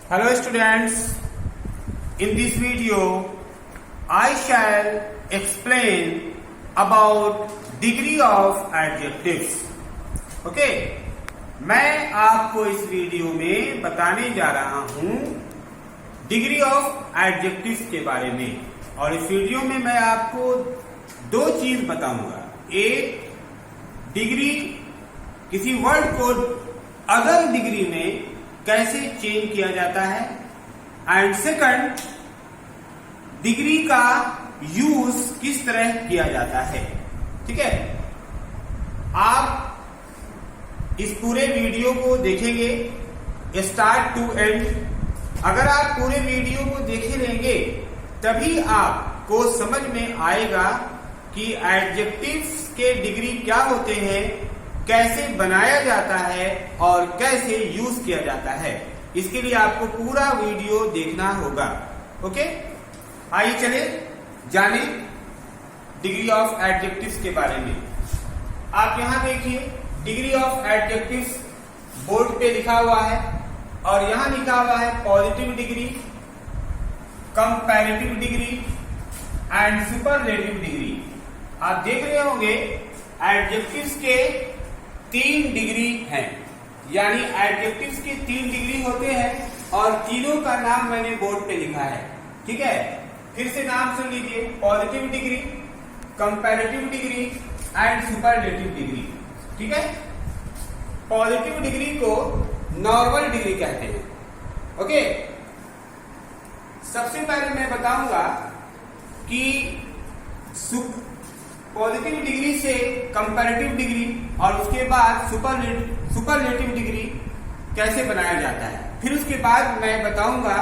Hello students, in this video I shall explain about degree of adjectives. Okay, मैं आपको इस video में बताने जा रहा हूं डिग्री ऑफ एडजेक्टिव्स के बारे में। और इस वीडियो में मैं आपको दो चीज बताऊंगा। एक, डिग्री किसी वर्ड को अदर डिग्री में कैसे चेंज किया जाता है, एंड सेकंड, डिग्री का यूज किस तरह किया जाता है। ठीक है, आप इस पूरे वीडियो को देखेंगे स्टार्ट टू एंड। अगर आप पूरे वीडियो को देखे लेंगे तभी आपको समझ में आएगा कि एडजेक्टिव्स के डिग्री क्या होते हैं, कैसे बनाया जाता है और कैसे यूज किया जाता है। इसके लिए आपको पूरा वीडियो देखना होगा। ओके, आइए चले जाने डिग्री ऑफ एडजेक्टिव्स के बारे में। आप यहां देखिए, डिग्री ऑफ एडजेक्टिव्स बोर्ड पे लिखा हुआ है और यहां लिखा हुआ है positive degree, comparative degree and superlative degree. आप देख रहे होंगे एडजेक्टिव्स के 3 डिग्री हैं, यानी एडजेक्टिव्स के 3 डिग्री होते हैं और तीनों का नाम मैंने बोर्ड पे लिखा है। ठीक है, फिर से नाम सुन लीजिए, positive degree, comparative degree and superlative degree. ठीक है, पॉजिटिव डिग्री को नॉर्मल डिग्री कहते हैं। ओके, सबसे पहले मैं बताऊंगा कि पॉजिटिव डिग्री से कंपैरेटिव डिग्री और उसके बाद सुपरलेटिव डिग्री कैसे बनाया जाता है। फिर उसके बाद मैं बताऊंगा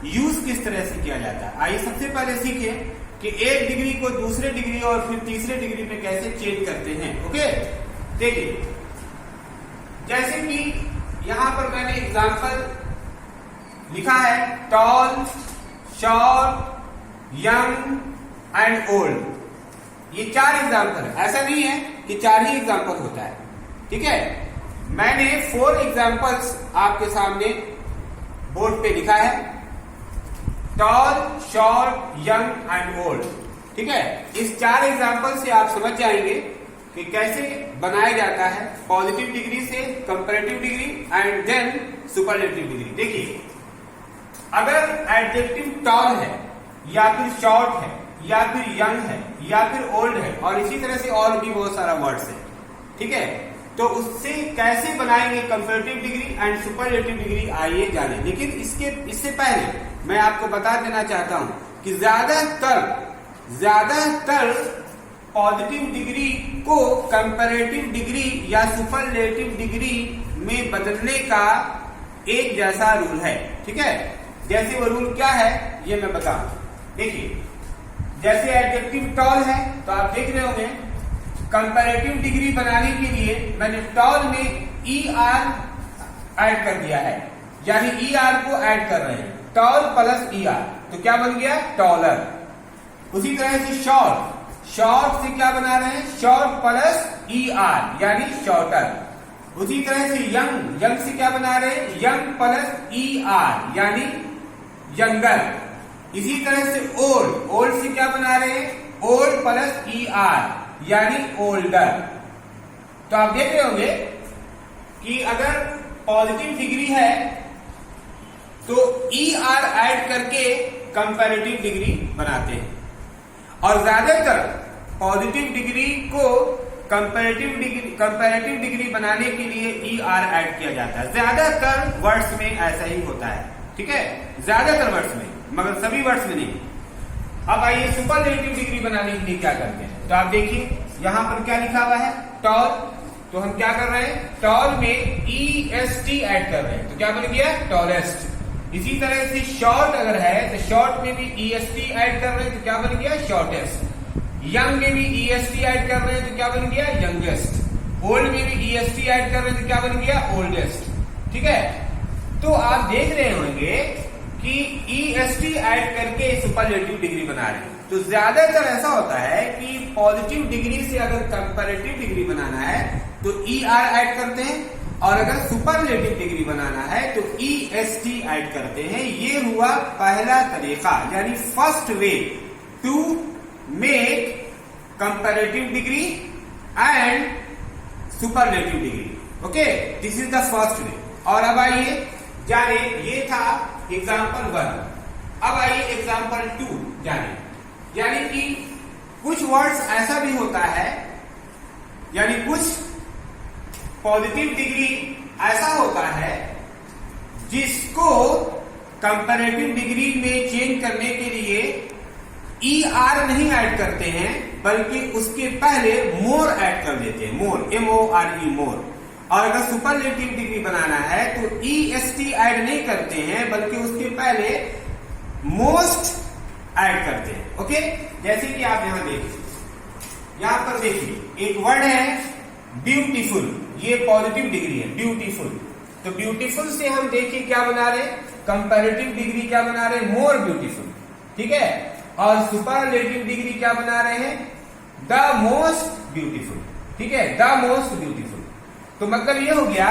यूज किस तरह से किया जाता है। आइए सबसे पहले सीखें कि एक डिग्री को दूसरे डिग्री और फिर तीसरे डिग्री में कैसे चेंज करते हैं। ओके, देखिए, जैसे कि यहां पर मैंने एग्जांपल लिखा है tall, short, young and old. ये 4 एग्जाम्पल है, ऐसा नहीं है कि 4 ही एग्जाम्पल होता है। ठीक है, मैंने 4 एग्जाम्पल्स आपके सामने बोर्ड पे लिखा है, tall, short, young and old. ठीक है, इस 4 एग्जाम्पल से आप समझ जाएंगे कि कैसे बनाया जाता है पॉजिटिव डिग्री से comparative degree and then superlative degree. देखिए, अगर एडजेक्टिव टॉल है या फिर शॉर्ट है या फिर यंग है या फिर ओल्ड है और इसी तरह से और भी बहुत सारा वर्ड्स है। ठीक है, तो उससे कैसे बनाएंगे comparative degree and superlative degree, आइए जाने। लेकिन इससे पहले मैं आपको बता देना चाहता हूं कि ज्यादातर पॉजिटिव डिग्री को कंपैरेटिव डिग्री या सुपरलेटिव डिग्री में बदलने का एक जैसा रूल है। ठीक है, जैसे वो रूल क्या है ये मैं बताऊं। देखिए, जैसे एडजेक्टिव टॉल है तो आप देख रहे होंगे कंपैरेटिव डिग्री बनाने के लिए मैंने टॉल में ER ऐड कर दिया है, यानी ER को ऐड कर रहे हैं, टॉल प्लस ER, तो क्या बन गया, टॉलर। उसी तरह से शॉर्ट से क्या बना रहे हैं, शॉर्ट प्लस ER यानी शॉर्टर। उसी तरह से यंग से क्या बना रहे हैं, यंग प्लस ER यानी यंगर। इसी तरह से ओल्ड से क्या बना रहे हैं, ओल्ड प्लस ER यानी ओल्डर। तो आप देख रहे होंगे कि अगर पॉजिटिव डिग्री है तो ER ऐड करके कंपैरेटिव डिग्री बनाते हैं, और ज्यादातर पॉजिटिव डिग्री को कंपैरेटिव डिग्री बनाने के लिए ER ऐड किया जाता है। ज्यादातर वर्ड्स में ऐसा ही होता है। ठीक है, ज्यादातर वर्ड्स में, मगर सभी वर्ड्स में नहीं। अब आइए सुपरलेटिव डिग्री बनाने के लिए क्या करते हैं। तो आप देखिए यहां पर क्या लिखा हुआ है, टॉल, तो हम क्या कर रहे हैं, टॉल में EST ऐड कर रहे हैं, तो क्या बन गया, टॉलेस्ट। इसी तरह से शॉर्ट अगर है तो शॉर्ट में भी EST ऐड कर रहे हैं, तो क्या बन गया, शॉर्टेस्ट। यंग में भी EST ऐड कर रहे हैं, तो क्या बन गया, यंगेस्ट। ओल्ड में भी EST ऐड कर रहे हैं, तो क्या बन गया, ओल्डेस्ट। ठीक है, तो आप देख रहे होंगे कि EST ऐड करके सुपरलेटिव डिग्री बना रहे हैं। तो ज्यादातर ऐसा होता है कि पॉजिटिव डिग्री से अगर कंपैरेटिव डिग्री बनाना है तो ER ऐड करते हैं, और अगर सुपरलेटिव डिग्री बनाना है तो EST ऐड करते हैं। ये हुआ पहला तरीका, यानी first way to make comparative degree and superlative degree. Okay, this is the first way. और अब आइए जाने, ये था एग्जाम्पल 1। अब आइए एग्जाम्पल 2 जाने, यानी कि कुछ वर्ड्स ऐसा भी होता है, यानी कुछ पॉजिटिव डिग्री ऐसा होता है जिसको कंपैरेटिव डिग्री में चेंज करने के लिए ER नहीं ऐड करते हैं, बल्कि उसके पहले मोर ऐड कर देते हैं, मोर, MORE, मोर। और अगर सुपरलेटिव डिग्री बनाना है तो EST ऐड नहीं करते हैं, बल्कि उसके पहले मोस्ट ऐड करते हैं। ओके, जैसे कि आप यहां देखिए, यहां पर देखिए एक वर्ड है ब्यूटीफुल, ये पॉजिटिव डिग्री है, ब्यूटीफुल। तो ब्यूटीफुल से हम देखिए क्या बना रहे, कंपैरेटिव डिग्री क्या बना रहे, मोर ब्यूटीफुल, ठीक है। और सुपरलेटिव डिग्री क्या बना रहे हैं, द मोस्ट ब्यूटीफुल, ठीक है, द मोस्ट ब्यूटीफुल। तो मतलब ये हो गया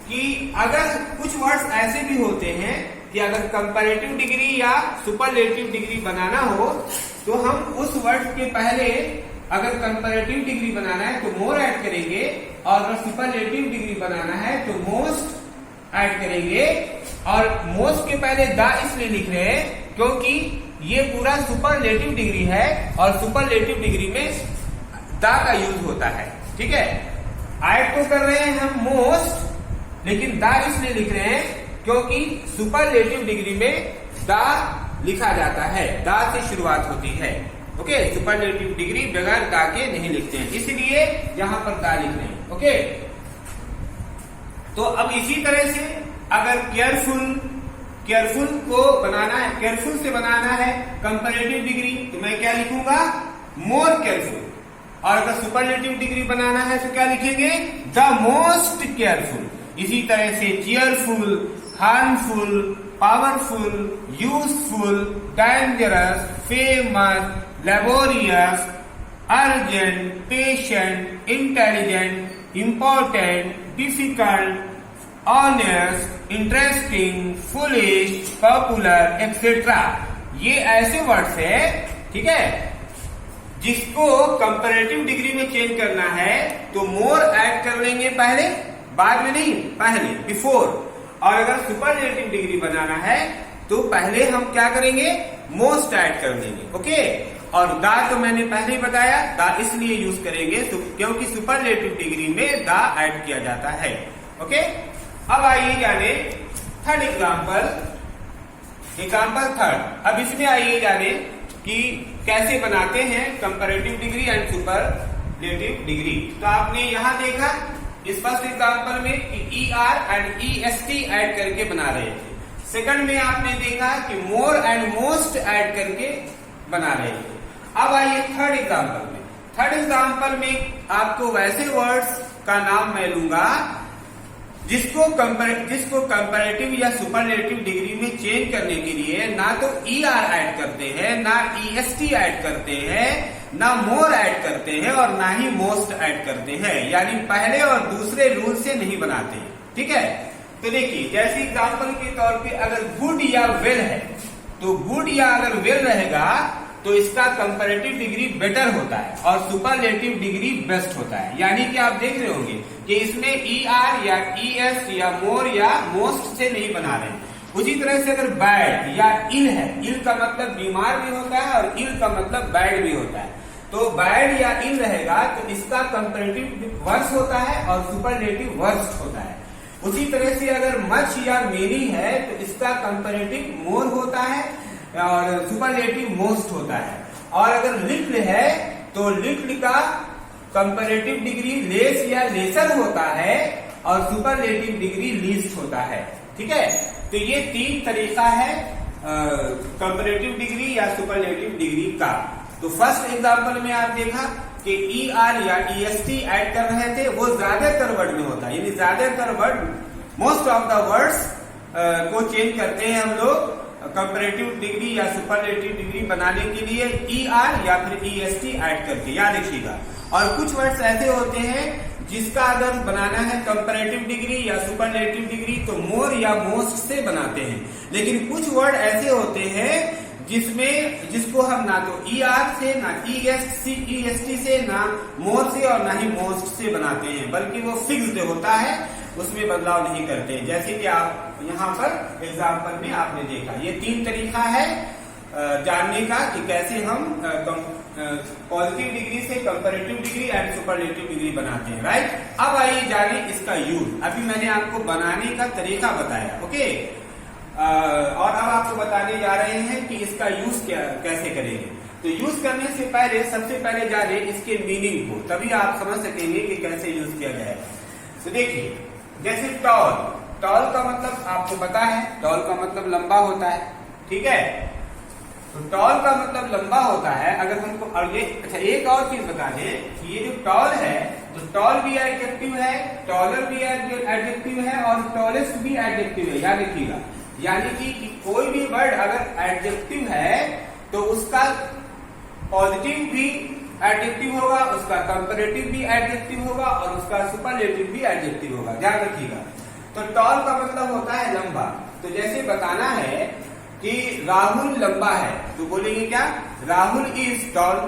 कि अगर कुछ वर्ड्स ऐसे भी होते हैं कि अगर कंपैरेटिव डिग्री या सुपरलेटिव डिग्री बनाना हो तो हम उस वर्ड के पहले अगर कंपैरेटिव डिग्री बनाना है तो मोर ऐड करेंगे, और अगर सुपरलेटिव डिग्री बनाना है तो मोस्ट ऐड करेंगे। और मोस्ट के पहले द इसलिए लिख रहे हैं क्योंकि ये पूरा सुपरलेटिव डिग्री है और सुपरलेटिव डिग्री में द का यूज होता है, ठीक है। ऐड तो कर रहे हैं हम मोस्ट, लेकिन द इसलिए लिख रहे हैं क्योंकि सुपरलेटिव डिग्री में द लिखा जाता है, द से शुरुआत होती है। ओके, सुपरलेटिव डिग्री बगैर द के नहीं लिखते हैं, इसलिए यहां पर द लिख रहे हैं। ओके, तो अब इसी तरह से अगर केयरफुल को बनाना है, केयरफुल से बनाना है कंपैरेटिव डिग्री, तो मैं क्या लिखूंगा, मोर केयरफुल। और अगर सुपरलेटिव डिग्री बनाना है तो क्या लिखेंगे, द मोस्ट केयरफुल। इसी तरह से cheerful, harmful, powerful, useful, dangerous, famous, laborious, urgent, patient, intelligent, important, difficult, honest, interesting, foolish, popular, etcetera. ये ऐसे वर्ड्स है, ठीक है, जिसको कंपैरेटिव डिग्री में चेंज करना है तो मोर ऐड कर लेंगे पहले, बाद में नहीं, पहले, बिफोर। और अगर सुपरलेटिव डिग्री बनाना है तो पहले हम क्या करेंगे, मोस्ट ऐड कर देंगे। ओके, और द तो मैंने पहले ही बताया, द इसलिए यूज करेंगे क्योंकि सुपरलेटिव डिग्री में द ऐड किया जाता है। ओके, अब आइए जाने थर्ड एग्जाम्पल, एग्जाम्पल थर्ड। अब इसमें आइए जाने कि कैसे बनाते हैं comparative degree and superlative degree. तो आपने यहां देखा इस फर्स्ट एग्जाम्पल में कि ER एंड EST ऐड करके बना रहे थे। सेकंड में आपने देखा कि मोर एंड मोस्ट ऐड करके बना रहे थे। अब आइए थर्ड एग्जाम्पल में। थर्ड एग्जाम्पल में आपको वैसे वर्ड्स का नाम मैं लूंगा जिसको कंपैरेटिव या सुपरलेटिव डिग्री में चेंज करने के लिए ना तो ER ऐड करते हैं, ना EST ऐड करते हैं, ना मोर ऐड करते हैं, और ना ही मोस्ट ऐड करते हैं, यानी पहले और दूसरे रूल से नहीं बनाते हैं, ठीक है। तो देखिए, जैसे एग्जाम्पल के तौर पे अगर गुड या वेल है, तो गुड या अगर वेल रहेगा तो इसका कंपैरेटिव डिग्री बेटर होता है और सुपरलेटिव डिग्री बेस्ट होता है। यानी कि आप देख रहे होंगे कि इसमें ER या ES या मोर या मोस्ट से नहीं बना रहे हैं। उसी तरह से अगर बैड या इल है, इल का मतलब बीमार भी होता है और इल का मतलब बैड भी होता है, तो बैड या इल रहेगा तो इसका कंपैरेटिव वर्स होता है और सुपरलेटिव वर्स्ट होता है। उसी तरह से अगर मच या मेनी है तो इसका कंपैरेटिव मोर होता है और सुपरलेटिव मोस्ट होता है। और अगर लिटिल है तो लिटिल का कंपैरेटिव डिग्री लेस या लेसर होता है और सुपरलेटिव डिग्री लीस्ट होता है, ठीक है। तो ये तीन तरीका है कंपैरेटिव डिग्री या सुपरलेटिव डिग्री का। तो फर्स्ट एग्जांपल में आप देखा कि ER या EST ऐड कर रहे थे, वो ज्यादातर वर्ड में होता है, यानी ज्यादातर word, most of the words को चेंज करते हैं हम लोग कंपैरेटिव डिग्री या सुपरलेटिव डिग्री बनाने के लिए ER या फिर EST ऐड करके, याद रखिएगा। और कुछ वर्ड्स ऐसे होते हैं जिसका अगर बनाना है कंपैरेटिव डिग्री या सुपरलेटिव डिग्री तो मोर या मोस्ट से बनाते हैं। लेकिन कुछ वर्ड ऐसे होते हैं जिसको हम ना तो ER से, ना EST से, ना मोर से और ना ही मोस्ट से बनाते हैं, बल्कि वो फिक्स्ड होता है, उसमें बदलाव नहीं करते। जैसे कि आप यहाँ पर एग्जाम्पल में आपने देखा, ये 3 तरीका है जानने का कि कैसे हम पॉजिटिव डिग्री से comparative degree and superlative degree बनाते हैं, राइट। अब आइए जाने इसका यूज। अभी मैंने आपको बनाने का तरीका बताया, ओके। और अब आपको बताने जा रहे हैं कि इसका यूज कैसे करेंगे। तो यूज करने से पहले सबसे पहले जाने इसके मीनिंग को, तभी आप समझ सकेंगे कि कैसे यूज किया जाएगा। तो देखिए, जैसे टॉल का मतलब आपको पता है, टॉल का मतलब लंबा होता है, ठीक है। तो टॉल का मतलब लंबा होता है। अगर हमको और ये अच्छा एक और चीज बता दें कि ये जो टॉल है, तो टॉल भी एडजेक्टिव है, टॉलर भी एडजेक्टिव है और टॉलेस्ट भी एडजेक्टिव है, याद रखिएगा। यानी कि कोई भी वर्ड अगर एडजेक्टिव है तो उसका पॉजिटिव भी एडजेक्टिव होगा, उसका कंपैरेटिव भी एडजेक्टिव होगा और उसका सुपरलेटिव भी एडजेक्टिव होगा, ध्यान रखिएगा। तो टॉल का मतलब होता है लंबा। तो जैसे बताना है कि राहुल लंबा है तो बोलेंगे क्या, राहुल इज टॉल,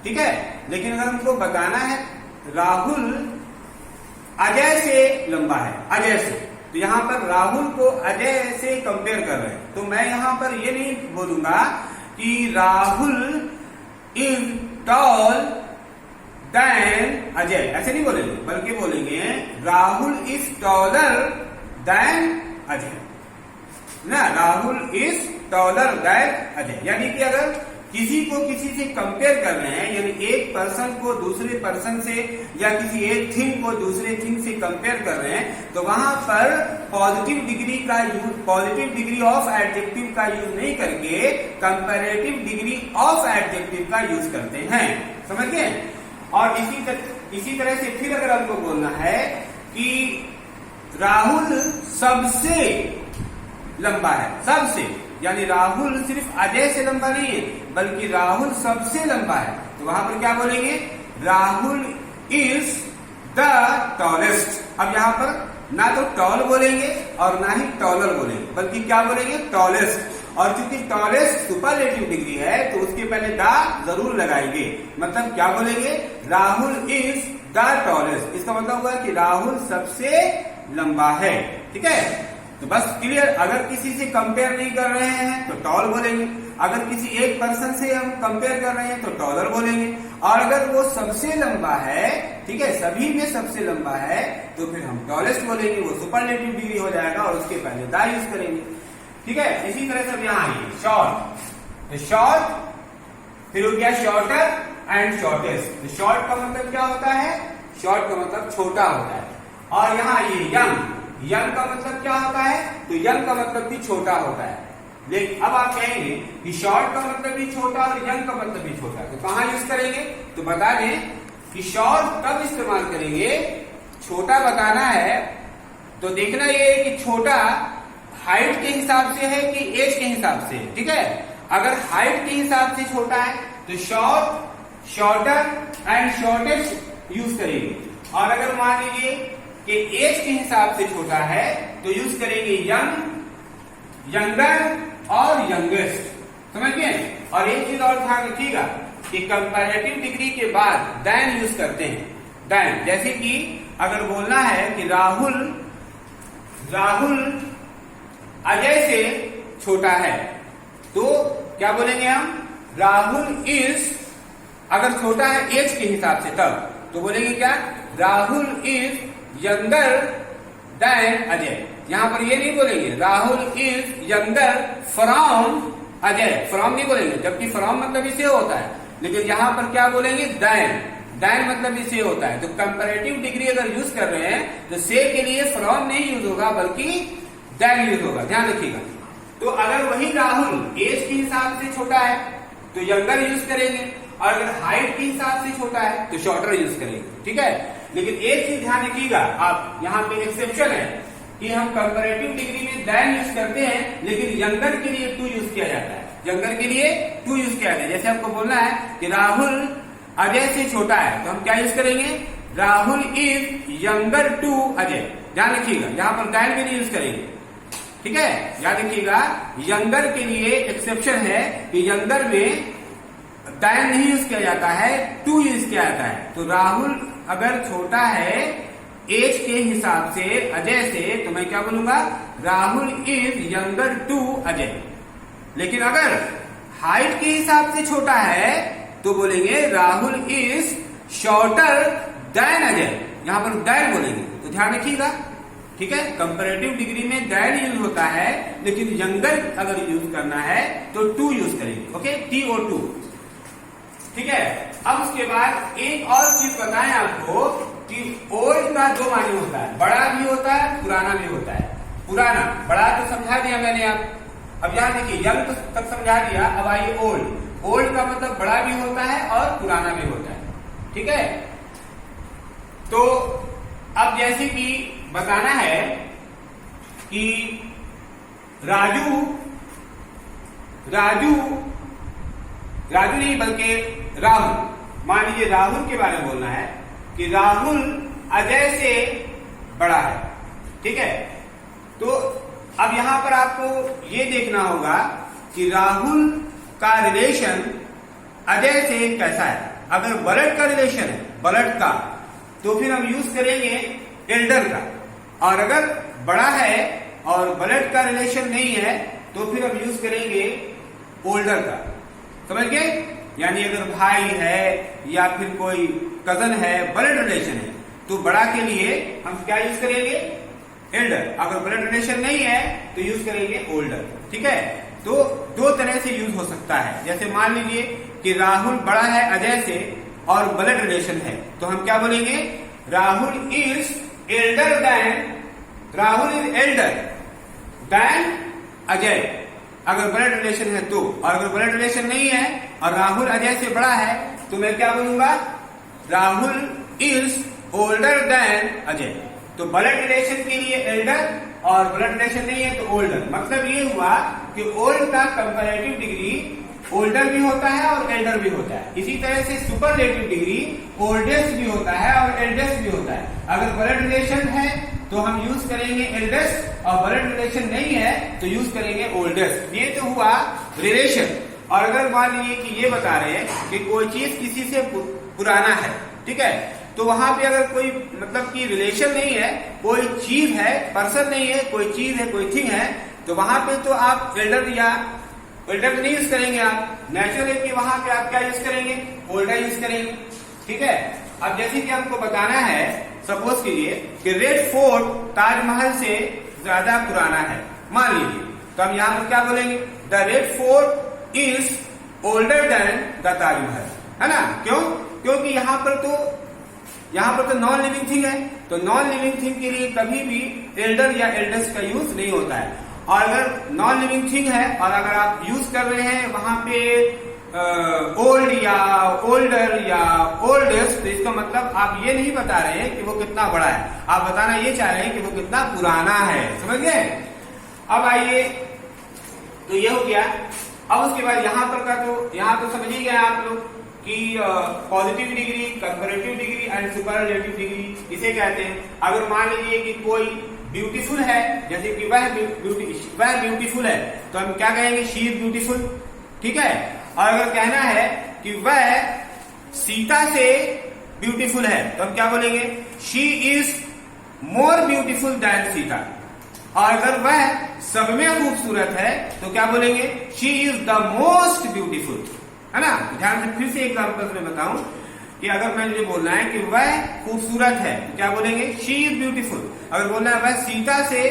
ठीक है। लेकिन अगर हमको बताना है राहुल अजय से लंबा है, अजय से, तो यहाँ पर राहुल को अजय से कंपेयर कर रहे हैं, तो मैं यहाँ पर ये नहीं बोलूंगा कि Rahul is tall than Ajay, ऐसे नहीं बोलेंगे, बल्कि बोलेंगे Rahul is taller than Ajay ना, Rahul is taller than Ajay. यानी कि अगर किसी को किसी से कंपेयर कर रहे हैं, यानी एक पर्सन को दूसरे पर्सन से या किसी एक थिंग को दूसरे थिंग से कंपेयर कर रहे हैं, तो वहां पर पॉजिटिव डिग्री का use, positive degree of adjective का यूज नहीं करके कंपैरेटिव डिग्री ऑफ एडजेक्टिव का यूज करते हैं, समझ गए। और इसी तरह से फिर अगर हमको बोलना है कि राहुल सबसे लंबा है, सबसे, यानी राहुल सिर्फ अजय से लंबा नहीं है बल्कि राहुल सबसे लंबा है, तो वहां पर क्या बोलेंगे, राहुल इज द टॉलेस्ट। अब यहाँ पर ना तो टॉल बोलेंगे और ना ही टॉलर बोलेंगे, बल्कि क्या बोलेंगे, टॉलेस्ट। और क्योंकि टॉलेस्ट सुपरलेटिव डिग्री है तो उसके पहले द जरूर लगाएंगे, मतलब क्या बोलेंगे, राहुल इज द टॉलेस्ट। इसका मतलब हुआ कि राहुल सबसे लंबा है, ठीक है। तो बस क्लियर। अगर किसी से कंपेयर नहीं कर रहे हैं तो टॉल बोलेंगे, अगर किसी एक पर्सन से हम कंपेयर कर रहे हैं तो टॉलर बोलेंगे, और अगर वो सबसे लंबा है, ठीक है, सभी में सबसे लंबा है, तो फिर हम टॉलेस्ट बोलेंगे, वो सुपरलेटिव डिग्री हो जाएगा और उसके पहले द यूज करेंगे, ठीक है। इसी तरह से यहाँ आइए शॉर्ट, शॉर्ट फिर हो गया शॉर्टर एंड शॉर्टेस्ट। शॉर्ट का मतलब क्या होता है, शॉर्ट का मतलब छोटा होता है। और यहाँ आइए यंग, यंग का मतलब क्या होता है, तो यंग का मतलब भी छोटा होता है। लेकिन अब आप कहेंगे कि शॉर्ट का मतलब भी छोटा और यंग का मतलब भी छोटा, तो कहाँ यूज करेंगे, तो बता दें कि शॉर्ट कब इस्तेमाल करेंगे, छोटा बताना है तो देखना ये है कि छोटा हाइट के हिसाब से है कि एज के हिसाब से, ठीक है। अगर हाइट के हिसाब से छोटा है तो short, shorter and shortest use करेंगे, और अगर मान लीजिए कि एज के हिसाब से छोटा है तो यूज करेंगे यंग, यंगर और यंगेस्ट, समझ गए। और एक चीज और ध्यान रखिएगा कि कंपैरेटिव डिग्री के बाद देन यूज करते हैं, देन। जैसे कि अगर बोलना है कि राहुल अजय से छोटा है, तो क्या बोलेंगे हम, राहुल इज, अगर छोटा है एज के हिसाब से तब तो बोलेंगे क्या, Rahul is younger than Ajay. यहां पर ये नहीं बोलेंगे Rahul is younger from Ajay, from नहीं बोलेंगे, जबकि फ्रॉम मतलब इसे होता है, लेकिन यहां पर क्या बोलेंगे, देन, देन मतलब इसे होता है। तो कंपैरेटिव डिग्री अगर यूज कर रहे हैं तो से के लिए फ्रॉम नहीं यूज होगा बल्कि देन यूज होगा, ध्यान रखिएगा। तो अगर वही राहुल एज के हिसाब से छोटा है तो यंगर यूज करेंगे, और अगर हाइट के हिसाब से छोटा है तो शॉर्टर यूज करेंगे, ठीक है। लेकिन एक चीज ध्यान रखिएगा, आप यहाँ पे एक्सेप्शन है कि हम कंपैरेटिव डिग्री में देन यूज करते हैं, लेकिन यंगर के लिए टू यूज किया जाता है, यंगर के लिए टू यूज किया जाता है। जैसे आपको बोलना है कि राहुल अजय से छोटा है तो हम क्या यूज करेंगे, Rahul is younger to Ajay. ध्यान रखिएगा, यहां पर दैन भी नहीं यूज करेंगे, ठीक है। याद रखिएगा, यंगर के लिए एक्सेप्शन है कि यंगर में दैन नहीं यूज किया जाता है, टू यूज किया जाता है। तो राहुल अगर छोटा है एज के हिसाब से अजय से, तो मैं क्या बोलूंगा, Rahul is younger to Ajay. लेकिन अगर हाइट के हिसाब से छोटा है तो बोलेंगे Rahul is shorter than Ajay. यहां पर दैन बोलेंगे, तो ध्यान रखिएगा, ठीक है। कंपैरेटिव डिग्री में दैन यूज होता है, लेकिन यंगर अगर यूज करना है तो टू यूज करेंगे, ओके, TO2, ठीक है। अब उसके बाद एक और चीज बताएं आपको कि ओल्ड का दो माने होता है, बड़ा भी होता है, पुराना भी होता है। पुराना, बड़ा तो समझा दिया मैंने आप, अब यहां देखिए यंग तक समझा दिया, अब आइए ओल्ड। ओल्ड का मतलब बड़ा भी होता है और पुराना भी होता है, ठीक है। तो अब जैसे कि बताना है कि राजू नहीं बल्कि राहुल, मान लीजिए राहुल के बारे में बोलना है कि राहुल अजय से बड़ा है, ठीक है। तो अब यहां पर आपको ये देखना होगा कि राहुल का रिलेशन अजय से कैसा है। अगर ब्लड का रिलेशन है, ब्लड का, तो फिर हम यूज करेंगे एल्डर का, और अगर बड़ा है और ब्लड का रिलेशन नहीं है तो फिर हम यूज करेंगे ओल्डर का, समझ गए। यानी अगर भाई है या फिर कोई कजन है, ब्लड रिलेशन है, तो बड़ा के लिए हम क्या यूज करेंगे, एल्डर। अगर ब्लड रिलेशन नहीं है तो यूज करेंगे ओल्डर, ठीक है। तो दो तरह से यूज हो सकता है। जैसे मान लीजिए कि राहुल बड़ा है अजय से और ब्लड रिलेशन है, तो हम क्या बोलेंगे, Rahul is elder than, Rahul is elder than Ajay, अगर ब्लड रिलेशन है तो। और अगर ब्लड रिलेशन नहीं है और राहुल अजय से बड़ा है तो मैं क्या बोलूंगा, Rahul is older than Ajay. तो ब्लड रिलेशन के लिए एल्डर और ब्लड रिलेशन नहीं है तो ओल्डर। मतलब ये हुआ कि ओल्ड का कंपैरेटिव डिग्री ओल्डर भी होता है और एल्डर भी होता है। इसी तरह से सुपरलेटिव डिग्री ओल्डेस्ट भी होता है और एल्डेस्ट भी होता है। अगर ब्लड रिलेशन है तो हम यूज करेंगे एल्डेस्ट, और ब्लड रिलेशन नहीं है तो यूज करेंगे ओल्डेस्ट। ये तो हुआ रिलेशन। और अगर मान लीजिए कि ये बता रहे हैं कि कोई चीज किसी से पुराना है, ठीक है, तो वहां पे अगर कोई मतलब कि रिलेशन नहीं है, कोई चीज है, पर्सन नहीं है, कोई चीज है, कोई थिंग है, तो वहां पे तो आप एल्डर या ओल्डर नहीं यूज करेंगे, आप नेचुरल है कि वहां पे आप क्या यूज करेंगे, ओल्डर यूज करेंगे, ठीक है। अब जैसे कि हमको बताना है सपोज के लिए कि रेड फोर्ट ताजमहल से ज्यादा पुराना है, मान लीजिए, तो हम यहां पर क्या बोलेंगे, the red fort is older than the Taj Mahal, है ना। क्यों, क्योंकि यहाँ पर तो नॉन लिविंग थिंग है, तो नॉन लिविंग थिंग के लिए कभी भी एल्डर या एल्डेस्ट का यूज नहीं होता है। और अगर नॉन लिविंग थिंग है और अगर आप यूज कर रहे हैं वहां पे ओल्ड या ओल्डर या ओल्डेस्ट, तो इसका मतलब आप ये नहीं बता रहे हैं कि वो कितना बड़ा है, आप बताना ये चाह रहे हैं कि वो कितना पुराना है, समझ गए। अब आइए, तो ये हो गया। अब उसके बाद यहाँ पर का तो यहाँ तो समझ ही गए आप लोग कि positive degree, comparative degree and superlative degree इसे कहते हैं। अगर मान लीजिए कि कोई ब्यूटीफुल है, जैसे कि वह ब्यूटीफुल है, तो हम क्या कहेंगे, शी इज ब्यूटीफुल, ठीक है। और अगर कहना है कि वह सीता से ब्यूटीफुल है, तो हम क्या बोलेंगे, she is more beautiful then Sita. और अगर वह सब में खूबसूरत है तो क्या बोलेंगे, she is the most beautiful, है ना। ध्यान से फिर से एग्जाम्पल में बताऊं कि अगर मैंने बोलना है कि वह खूबसूरत है तो क्या बोलेंगे, शी इज ब्यूटीफुल। अगर बोलना है वह सीता से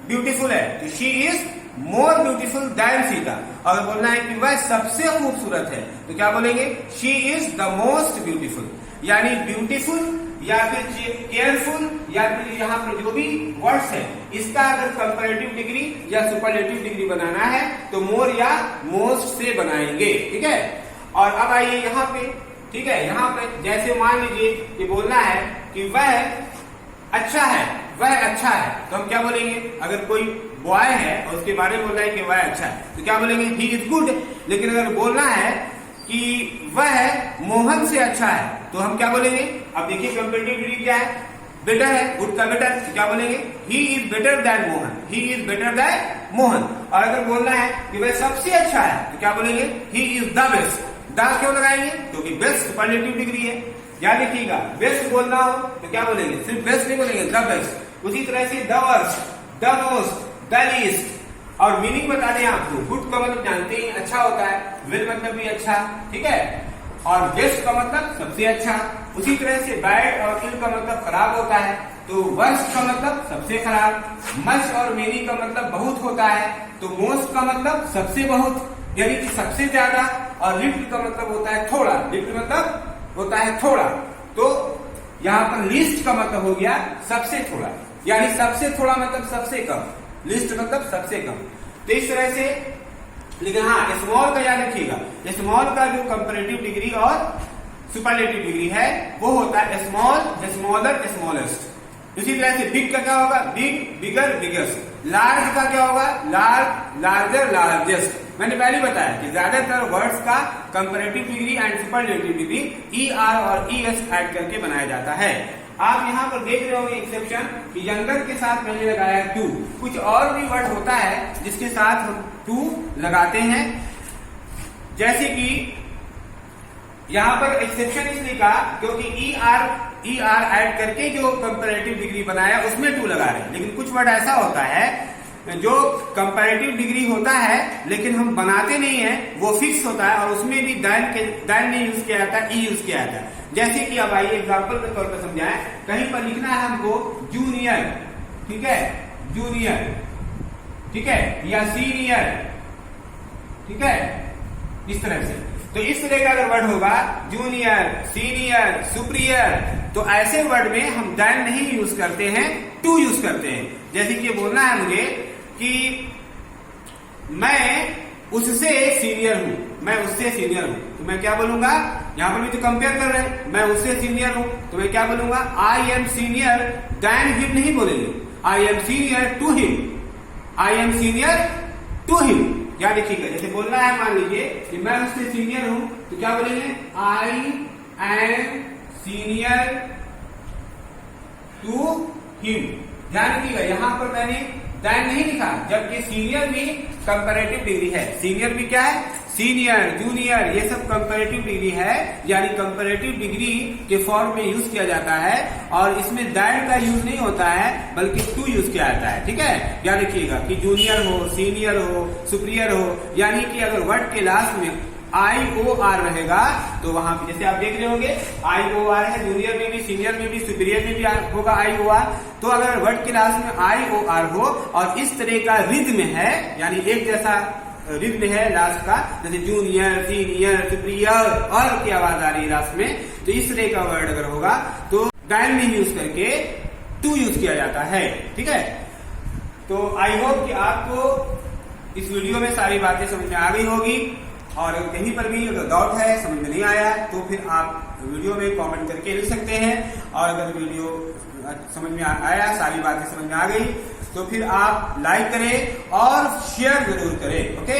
ब्यूटीफुल है तो she is more beautiful then Sita. अगर बोलना है कि वह सबसे खूबसूरत है तो क्या बोलेंगे, she is the most beautiful. यानी ब्यूटीफुल या फिर केयरफुल या फिर यहाँ पर जो भी वर्ड्स है, इसका अगर कंपैरेटिव डिग्री या सुपरलेटिव डिग्री बनाना है तो मोर या मोस्ट से बनाएंगे, ठीक है। और अब आइए यहाँ पे, ठीक है, यहाँ पे जैसे मान लीजिए कि बोलना है कि वह अच्छा है, वह अच्छा है, तो हम क्या बोलेंगे, अगर कोई बॉय है और उसके बारे में बोलना है कि वह अच्छा है तो क्या बोलेंगे, ही इज गुड। लेकिन अगर बोलना है कि वह मोहन से अच्छा है, तो हम क्या बोलेंगे? अब देखिए कंपैरेटिव डिग्री क्या है? बेटर है, गुड का बेटर, तो क्या बोलेंगे? He is better than Mohan, he is better than Mohan. और अगर बोलना है कि वह सबसे अच्छा है, तो क्या बोलेंगे? He is the best. The क्यों लगाएंगे? क्योंकि बेस्ट सुपरलेटिव डिग्री है। याद रखिएगा, बेस्ट बोलना हो तो क्या बोलेंगे? सिर्फ बेस्ट नहीं बोलेंगे, द बेस्ट। उसी तरह से the worst, the most, the least. और मीनिंग बता दें आपको, गुड का मतलब जानते ही अच्छा होता है, वेल मतलब भी अच्छा, ठीक है, और बेस्ट का मतलब सबसे अच्छा। उसी तरह से बैड और इल का मतलब खराब होता है, तो वर्स्ट का मतलब सबसे खराब। मच और मेनी का मतलब बहुत होता है, तो मोस्ट का मतलब सबसे बहुत, यानी कि सबसे ज्यादा। और लिटिल का मतलब होता है थोड़ा, लिटिल मतलब होता है थोड़ा। तो यहाँ पर लीस्ट का मतलब हो गया सबसे थोड़ा, यानी सबसे थोड़ा मतलब सबसे कम, लिस्ट मतलब सबसे कम। तो इस तरह से, लेकिन हाँ स्मॉल का याद रखिएगा, स्मॉल का जो कंपैरेटिव डिग्री और सुपरलेटिव डिग्री है वो होता है स्मॉल, स्मॉलर, स्मॉलेस्ट। इसी तरह से बिग का क्या होगा? बिग, बिगर, बिगेस्ट। लार्ज का क्या होगा? Large, larger, largest. मैंने पहले बताया कि ज्यादातर वर्ड्स का comparative degree and superlative degree ER और ES ऐड करके बनाया जाता है। आप यहाँ पर देख रहे होंगे एक्सेप्शन कि यंगर के साथ मैंने लगाया टू। कुछ और भी वर्ड होता है जिसके साथ हम टू लगाते हैं, जैसे कि यहाँ पर एक्सेप्शन इसलिए कहा क्योंकि ER ऐड करके जो कंपैरेटिव डिग्री बनाया उसमें टू लगा रहे हैं। लेकिन कुछ वर्ड ऐसा होता है जो कंपैरेटिव डिग्री होता है लेकिन हम बनाते नहीं है, वो फिक्स होता है और उसमें भी दैन नहीं यूज किया जाता, ई यूज किया जाता है। जैसे कि अब आइए एग्जाम्पल के तौर पर समझाएं, कहीं पर लिखना है हमको जूनियर, ठीक है, जूनियर, ठीक है, या सीनियर, ठीक है, इस तरह से। तो इस तरह का अगर वर्ड होगा जूनियर, सीनियर, सुपीरियर, तो ऐसे वर्ड में हम दैन नहीं यूज करते हैं, टू यूज करते हैं। जैसे कि बोलना है मुझे कि मैं उससे सीनियर हूं, मैं उससे सीनियर हूं, तो मैं क्या बोलूंगा? यहां पर भी तो कंपेयर कर रहे हैं, मैं उससे सीनियर हूं, तो मैं क्या बोलूंगा? I am senior than him नहीं बोलेंगे, I am senior to him, I am senior to him. याद रखिएगा, जैसे बोलना है मान लीजिए कि मैं उससे सीनियर हूं, तो क्या बोलेंगे? I am senior to him. ध्यान रखिएगा, यहां पर मैंने दैन नहीं लिखा, जबकि सीनियर भी कंपैरेटिव डिग्री है। सीनियर भी क्या है? सीनियर, जूनियर, ये सब कंपैरेटिव डिग्री है, यानी कंपैरेटिव डिग्री के फॉर्म में यूज किया जाता है और इसमें दैन का यूज नहीं होता है बल्कि टू यूज किया जाता है, ठीक है। याद रखिएगा कि जूनियर हो, सीनियर हो, सुपीरियर हो, यानी कि अगर वर्ड के लास्ट में IOR रहेगा तो वहां पे जैसे आप देख रहे होंगे IOR है, जूनियर में भी, सीनियर में भी, सुपीरियर में भी होगा IOR। तो अगर वर्ड के लास्ट में IOR हो और इस तरह का रिद्म है, यानी एक जैसा रिद्म है लास्ट का, जैसे जूनियर, सीनियर, सुपीरियर और की आवाज आ रही है लास्ट में, तो इस तरह का वर्ड अगर होगा तो दैन नहीं यूज करके टू यूज किया जाता है, ठीक है। तो आई होप कि आपको इस वीडियो में सारी बातें समझ में आ गई होगी, और कहीं पर भी अगर डाउट है, समझ में नहीं आया, तो फिर आप वीडियो में कमेंट करके लिख सकते हैं। और अगर वीडियो समझ में आया, सारी बातें समझ में आ गई, तो फिर आप लाइक करें और शेयर जरूर करें, ओके।